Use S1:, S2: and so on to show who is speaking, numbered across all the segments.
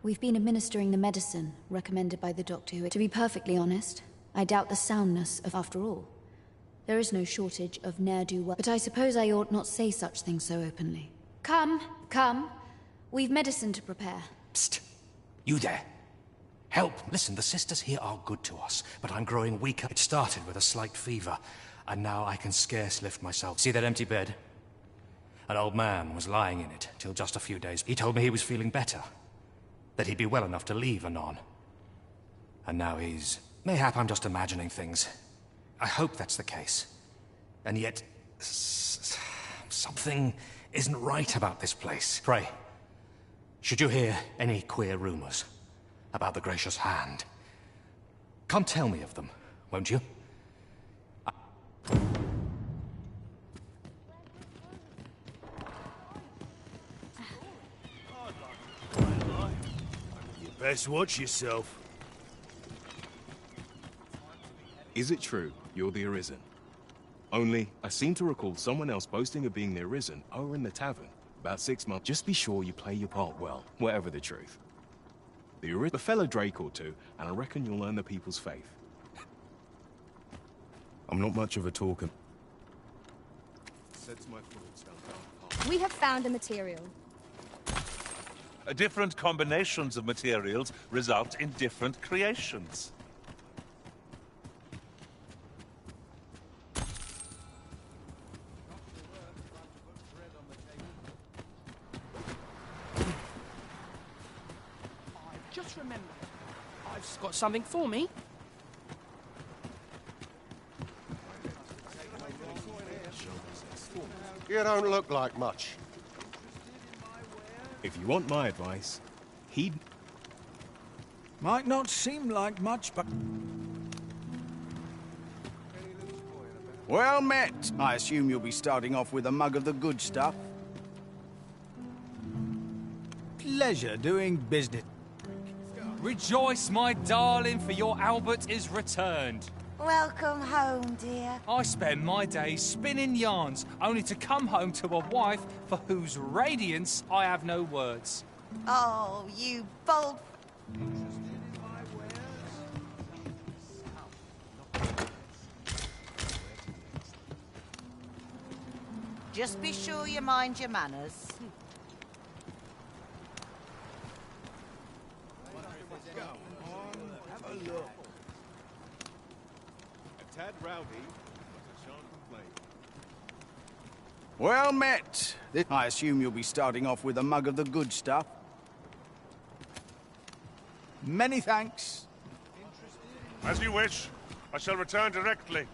S1: We've been administering the medicine recommended by the doctor who... To be perfectly honest, I doubt the soundness of after all. There is no shortage of ne'er-do-well, but I suppose I ought not say such things so openly. Come, come. We've medicine to prepare.
S2: Psst! You there. Help! Listen, the sisters here are good to us, but I'm growing weaker. It started with a slight fever, and now I can scarce lift myself. See that empty bed? An old man was lying in it till just a few days. He told me he was feeling better, that he'd be well enough to leave anon. And now he's... Mayhap I'm just imagining things. I hope that's the case. And yet... something isn't right about this place. Pray, should you hear any queer rumors about the Gracious Hand, come tell me of them, won't you?
S3: You best watch yourself.
S4: Is it true you're the Arisen? Only, I seem to recall someone else boasting of being the Arisen over in the tavern about 6 months. Just be sure you play your part well, whatever the truth. The Arisen, a fellow Drake or two, and I reckon you'll earn the people's faith. I'm not much of a talker. Sets my thoughts down.
S5: We have found a material.
S6: Different combinations of materials result in different creations.
S7: Just remember, I've got something for me.
S8: You don't look like much.
S4: If you want my advice, he'd...
S9: Might not seem like much, but...
S10: Well met. I assume you'll be starting off with a mug of the good stuff.
S9: Pleasure doing business.
S11: Rejoice, my darling, for your Albert is returned.
S12: Welcome home, dear.
S11: I spend my days spinning yarns, only to come home to a wife for whose radiance I have no words.
S12: Oh, you bold... Just be sure you mind your manners.
S4: Have a look. A tad rowdy, but I shan't complain.
S10: Well met. I assume you'll be starting off with a mug of the good stuff. Many thanks.
S6: As you wish. I shall return directly.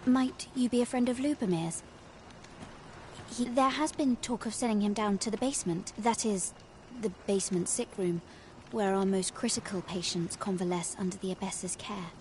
S1: Might you be a friend of Lubomir's? There has been talk of sending him down to the basement. That is, the basement sick room, where our most critical patients convalesce under the Abbess's care.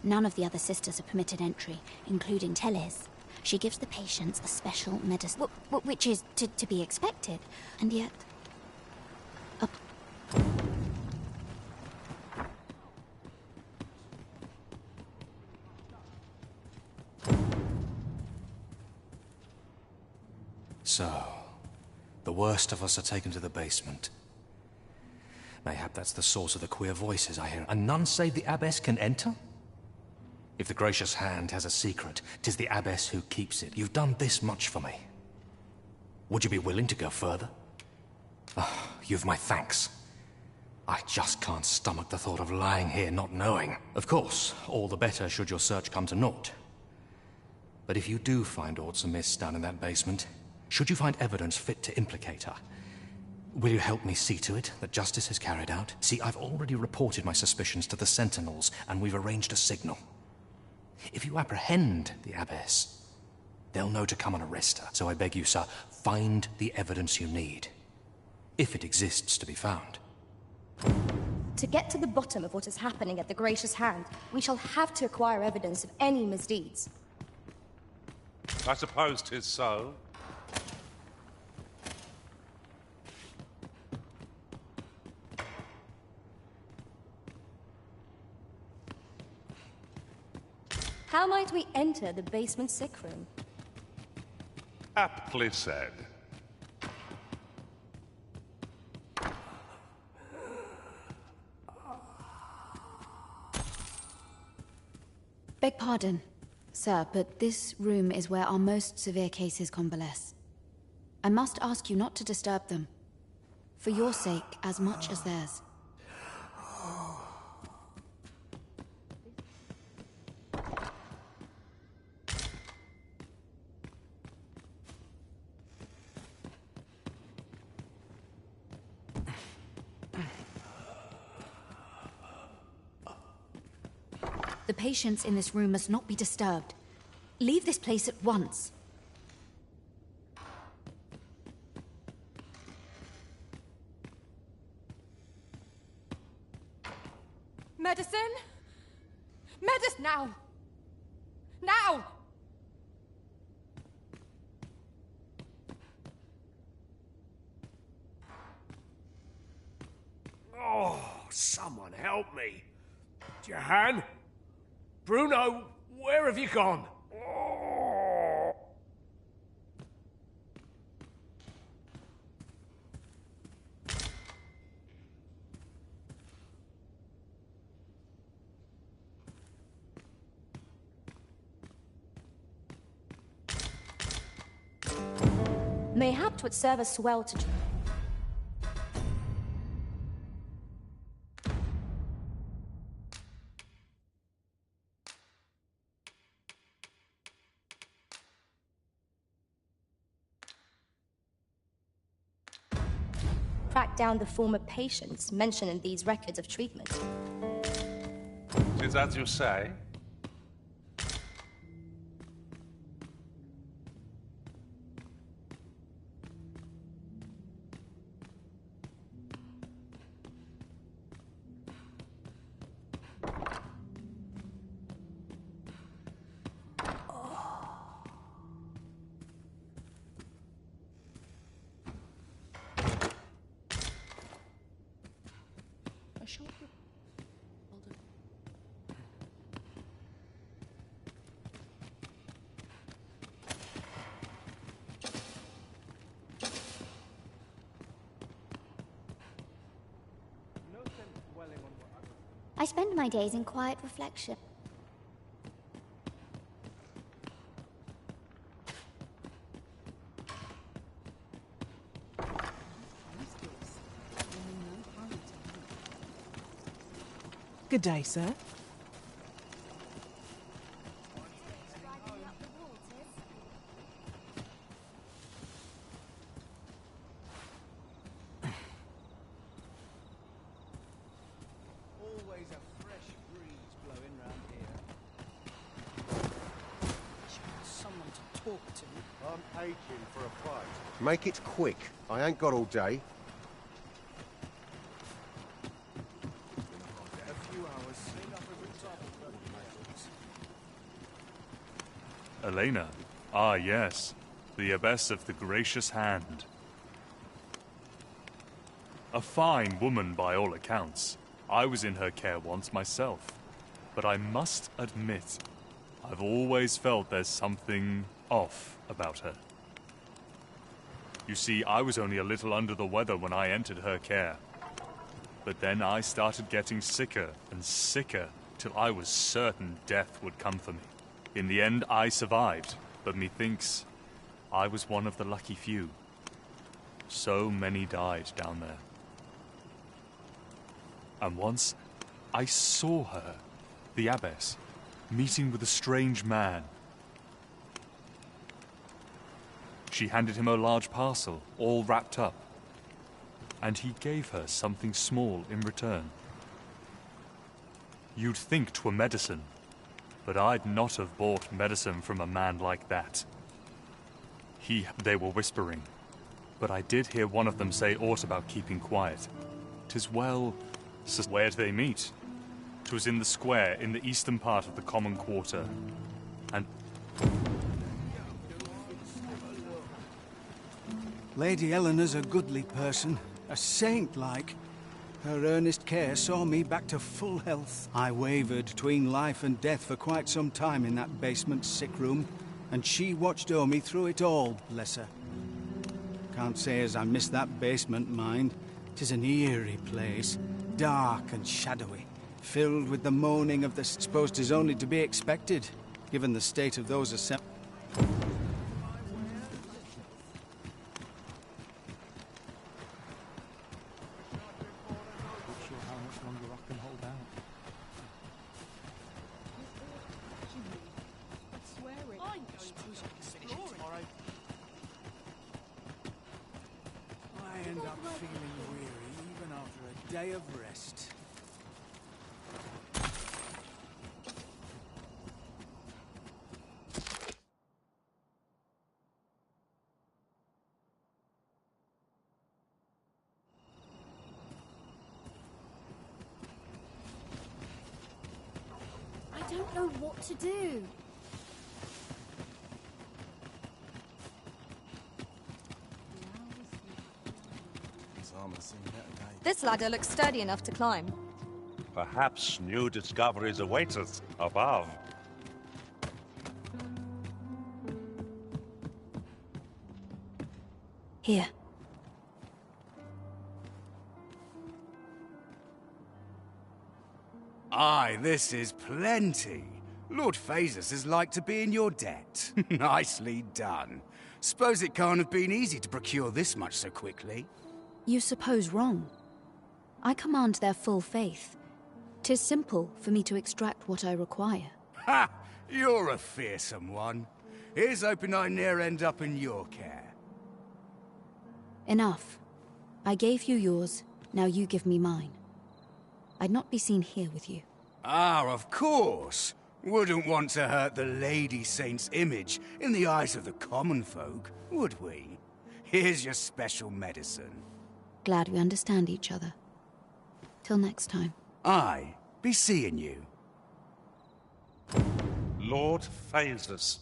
S1: None of the other sisters are permitted entry, including Teles. She gives the patients a special medicine, which is to be expected, and yet...
S2: So, the worst of us are taken to the basement. Mayhap that's the source of the queer voices I hear. And none say the Abbess can enter? If the gracious hand has a secret, 'tis the Abbess who keeps it. You've done this much for me. Would you be willing to go further? You've my thanks. I just can't stomach the thought of lying here not knowing. Of course, all the better should your search come to naught. But if you do find aught amiss down in that basement, should you find evidence fit to implicate her, will you help me see to it that justice is carried out? See, I've already reported my suspicions to the Sentinels, and we've arranged a signal. If you apprehend the Abbess, they'll know to come and arrest her. So I beg you, sir, find the evidence you need, if it exists to be found.
S5: To get to the bottom of what is happening at the Gracious Hand, we shall have to acquire evidence of any misdeeds.
S6: I suppose 'tis so.
S5: How might we enter the basement sick room?
S6: Aptly said.
S1: Beg pardon, sir, but this room is where our most severe cases convalesce. I must ask you not to disturb them, for your sake as much as theirs. The patients in this room must not be disturbed. Leave this place at once.
S5: Medicine? Medicine now! Now!
S3: Oh, someone help me. Jahan? Bruno, where have you gone? Oh.
S5: Mayhap 'twould serve us well to... track down the former patients mentioned in these records of treatment.
S6: 'Tis as you say.
S13: I spend my days in quiet reflection.
S14: Good day, sir.
S10: Always a fresh breeze blowing round here.
S7: Someone to talk to.
S8: I'm aching for a fight. Make it quick. I ain't got all day.
S6: Elena. Ah, yes. The abbess of the gracious hand. A fine woman by all accounts. I was in her care once myself. But I must admit, I've always felt there's something off about her. You see, I was only a little under the weather when I entered her care. But then I started getting sicker and sicker till I was certain death would come for me. In the end, I survived, but methinks I was one of the lucky few. So many died down there. And once, I saw her, the abbess, meeting with a strange man. She handed him a large parcel, all wrapped up, and he gave her something small in return. You'd think 'twere medicine, but I'd not have bought medicine from a man like that. They were whispering, but I did hear one of them say aught about keeping quiet. 'Tis well, where'd they meet? 'Twas in the square in the eastern part of the common quarter, and...
S9: Lady Eleanor's a goodly person, a saint-like. Her earnest care saw me back to full health. I wavered between life and death for quite some time in that basement sick room, and she watched o'er me through it all, bless her. Can't say as I miss that basement, mind. 'Tis an eerie place, dark and shadowy, filled with the moaning of the... Suppose 'tis only to be expected, given the state of those assembled. I end up feeling weary even after a day of rest.
S13: I don't know what to do.
S5: This ladder looks sturdy enough to climb.
S6: Perhaps new discoveries await us above.
S1: Here.
S10: Aye, this is plenty. Lord Phasus is like to be in your debt. Nicely done. Suppose it can't have been easy to procure this much so quickly.
S1: You suppose wrong. I command their full faith. 'Tis simple for me to extract what I require.
S10: Ha! You're a fearsome one. Here's hoping I ne'er end up in your care.
S1: Enough. I gave you yours, now you give me mine. I'd not be seen here with you.
S10: Ah, of course. Wouldn't want to hurt the Lady Saint's image in the eyes of the common folk, would we? Here's your special medicine.
S1: Glad we understand each other. Till next time.
S10: Aye, be seeing you.
S6: Lord Phasus.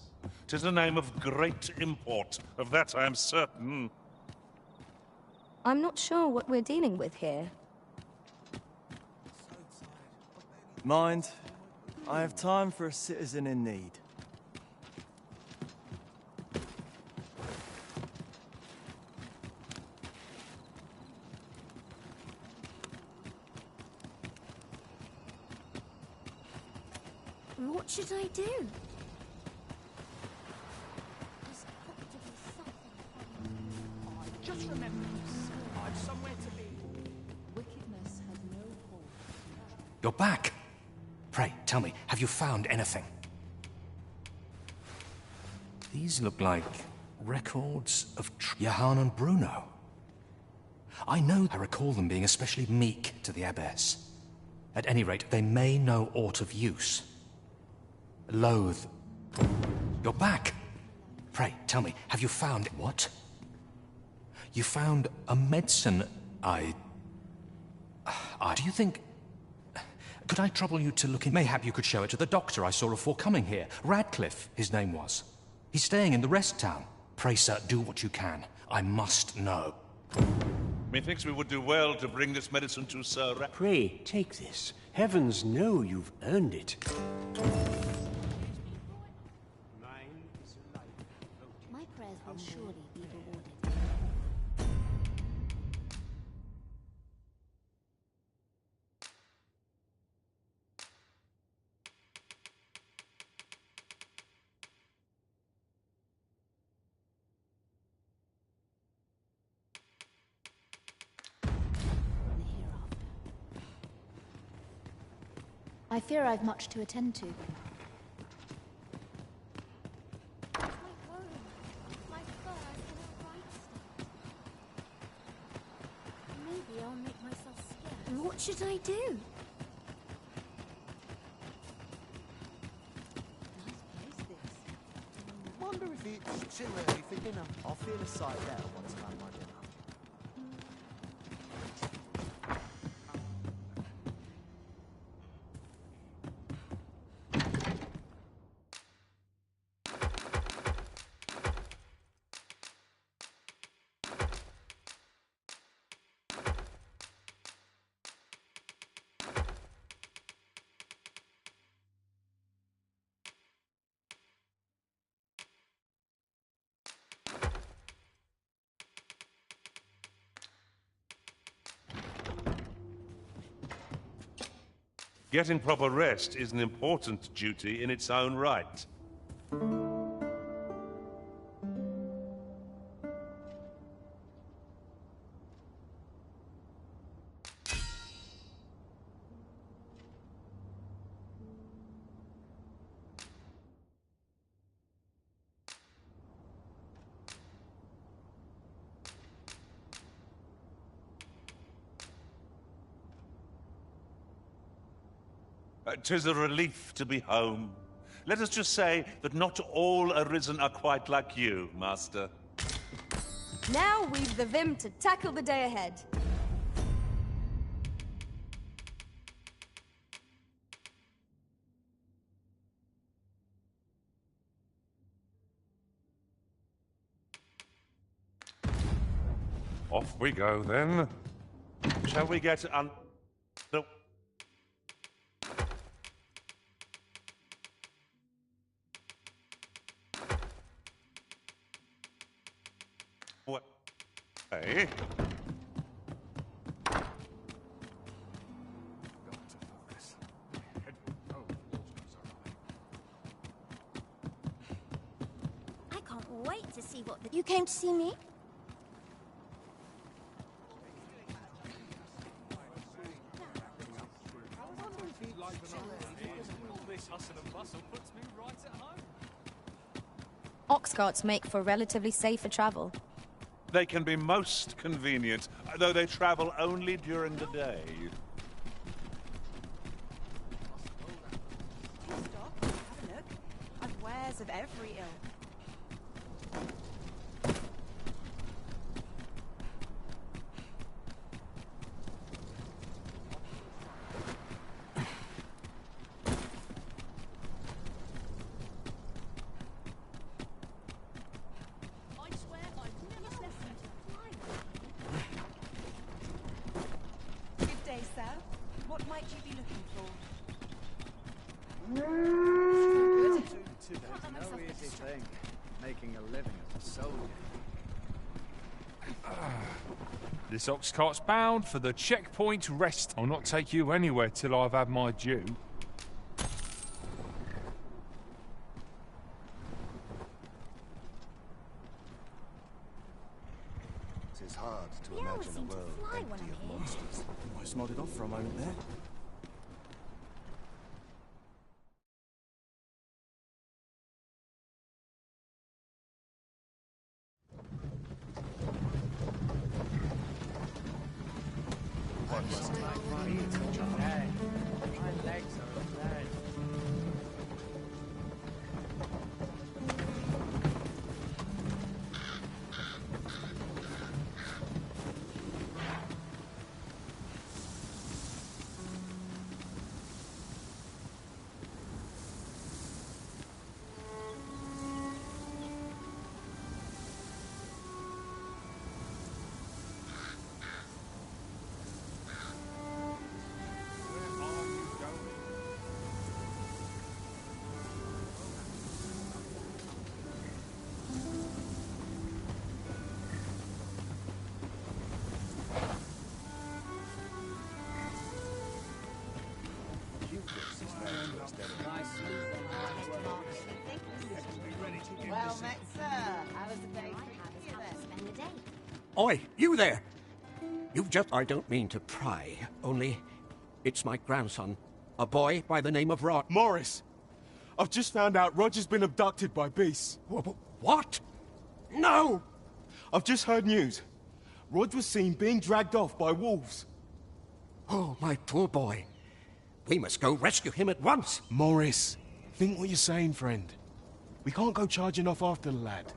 S6: 'Tis a name of great import, of that I am certain.
S5: I'm not sure what we're dealing with here.
S15: Mind, I have time for a citizen in need.
S13: What should I do?
S7: Just remember, I've somewhere to be.
S14: Wickedness has no hold.
S2: You're back. Pray, tell me, have you found anything? These look like records of Johann and Bruno. I recall them being especially meek to the abbess. At any rate, they may know aught of use. Loathe. You're back. Pray, tell me, have you found... What? You found a medicine do you think... Could I trouble you to look in... Mayhap you could show it to the doctor I saw before coming here. Radcliffe, his name was. He's staying in the rest town. Pray, sir, do what you can. I must know.
S16: Methinks we would do well to bring this medicine to Sir
S3: Pray, take this. Heavens know you've earned it.
S13: My prayers will surely be rewarded.
S1: I fear I've much to attend to.
S13: My home, my furs in a right state. Maybe I'll make myself scarce. What should I do?
S15: Wonder if it's too early for dinner. I'll feel a sight better once I've had my dinner.
S16: Getting proper rest is an important duty in its own right. "'Tis a relief to be home. Let us just say that not all Arisen are quite like you, Master."
S5: Now we've the vim to tackle the day ahead.
S16: Off we go, then. Shall we get un... No. What? Hey?
S13: I can't wait to see what the... You came to see me?
S5: Ox carts make for relatively safer travel.
S16: They can be most convenient, though they travel only during the day.
S17: Stop, have a look. I've wares of every ilk. What might you be looking for?
S18: No easy thing, making a living as a soldier.
S11: This ox cart's bound for the checkpoint rest. I'll not take you anywhere till I've had my due.
S13: to imagine a world empty of monsters.
S15: Almost nodded off for a moment there.
S12: Well met, sir. How was the day treating you then?
S19: Oi, you there! You've just... I don't mean to pry, only it's my grandson, a boy by the name of Rod.
S4: Morris! I've just found out Roger's been abducted by beasts.
S19: What? No!
S4: I've just heard news. Rod was seen being dragged off by wolves.
S19: Oh, my poor boy. We must go rescue him at once.
S4: Morris, think what you're saying, friend. We can't go charging off after the lad.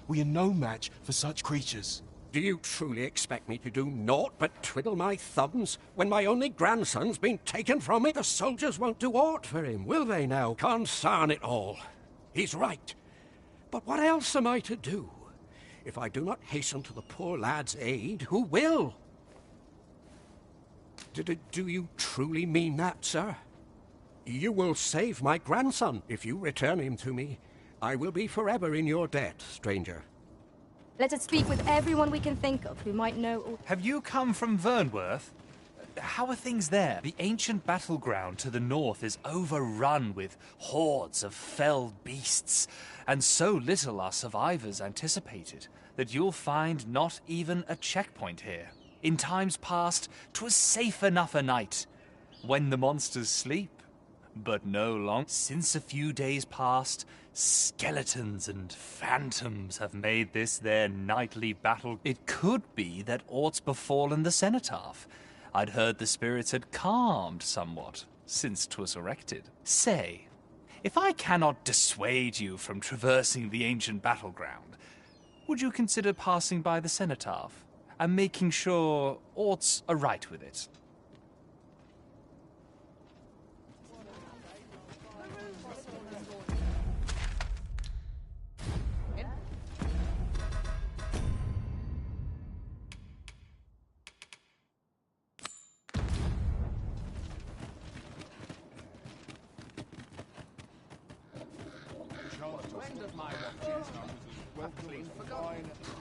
S4: We are no match for such creatures.
S19: Do you truly expect me to do naught but twiddle my thumbs when my only grandson's been taken from me? The soldiers won't do aught for him, will they now? Consarn it all. He's right. But what else am I to do? If I do not hasten to the poor lad's aid, who will? Do you truly mean that, sir? You will save my grandson if you return him to me. I will be forever in your debt, stranger.
S5: Let us speak with everyone we can think of who might know.
S11: Have you come from Vernworth? How are things there? The ancient battleground to the north is overrun with hordes of felled beasts, and so little are survivors anticipated that you'll find not even a checkpoint here. In times past, 'twas safe enough a night, when the monsters sleep. But no long since a few days past, skeletons and phantoms have made this their nightly battle. It could be that aught's befallen the cenotaph. I'd heard the spirits had calmed somewhat since 'twas erected. Say, if I cannot dissuade you from traversing the ancient battleground, would you consider passing by the cenotaph and making sure aught's aright with it?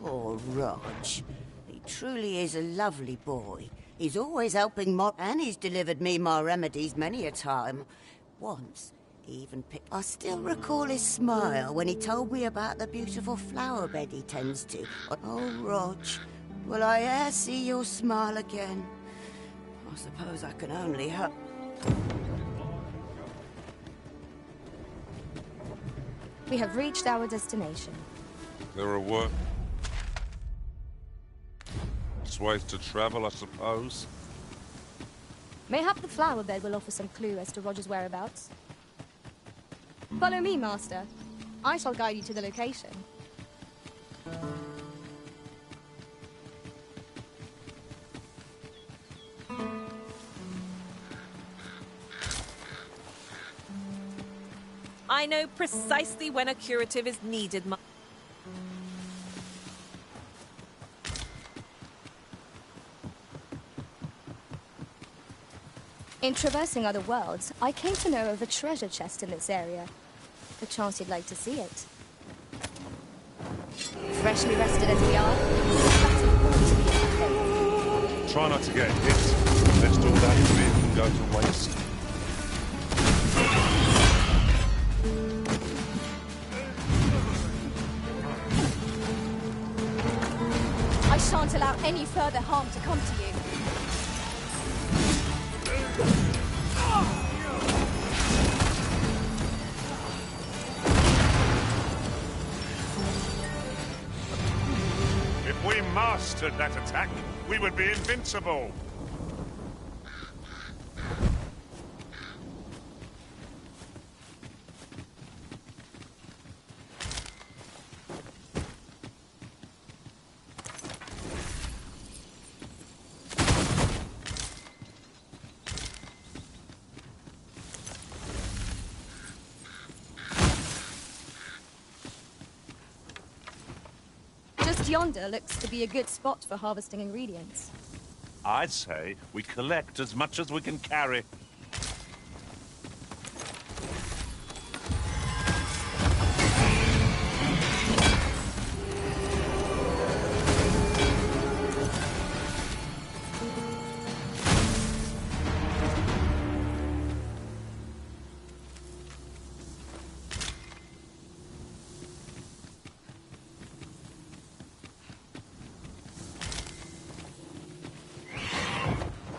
S12: Poor Rog. He truly is a lovely boy. He's always helping Mop, and he's delivered me my remedies many a time. Once, he even picked... I still recall his smile when he told me about the beautiful flower bed he tends to. Oh, Rog, will I e'er see your smile again? I suppose I can only hope...
S5: We have reached our destination.
S20: There are worse ways to travel, I suppose.
S5: Mayhap the flower bed will offer some clue as to Roger's whereabouts. Follow me, Master. I shall guide you to the location.
S21: I know precisely when a curative is needed,
S5: In traversing other worlds, I came to know of a treasure chest in this area. Perchance you'd like to see it. Freshly rested as we are,
S20: Try not to get hit. Let's do that if it can go to waste.
S5: I shan't allow want any further harm to come to you.
S20: If we mastered that attack, we would be invincible.
S5: Just yonder looks to be a good spot for harvesting ingredients.
S16: I'd say we collect as much as we can carry.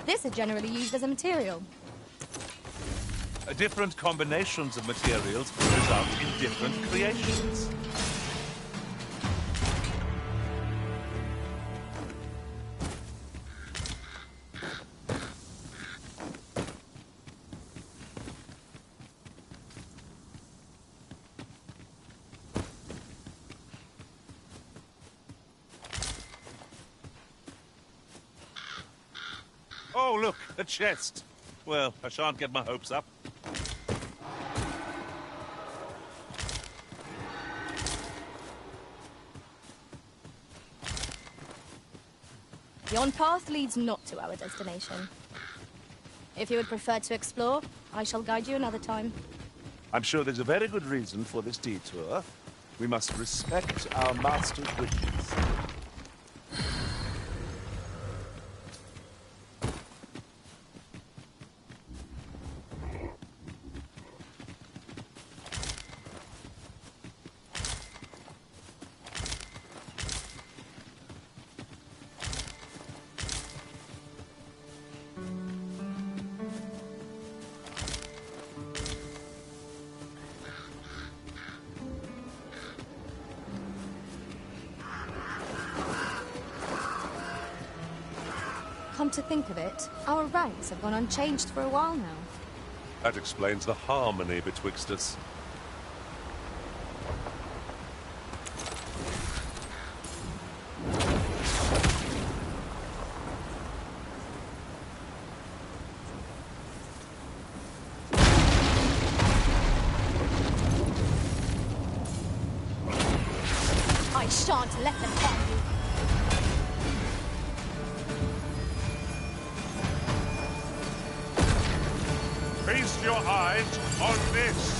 S5: This is generally used as a material.
S16: Different combinations of materials result in different creations. Oh, look, a chest. Well, I shan't get my hopes up.
S5: Yon path leads not to our destination. If you would prefer to explore, I shall guide you another time.
S16: I'm sure there's a very good reason for this detour. We must respect our master's wishes.
S5: Come to think of it, our ranks have gone unchanged for a while now.
S20: That explains the harmony betwixt us.
S5: I shan't let them harm you.
S20: Feast your eyes on this!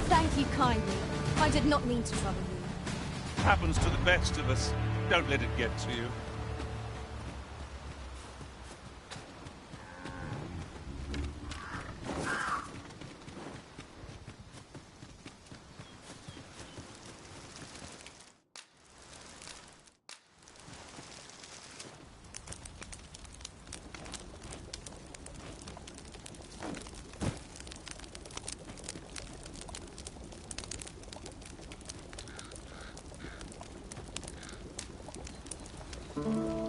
S5: Thank you kindly. I did not mean to trouble you.
S16: Happens to the best of us. Don't let it get to you.
S5: Thank you.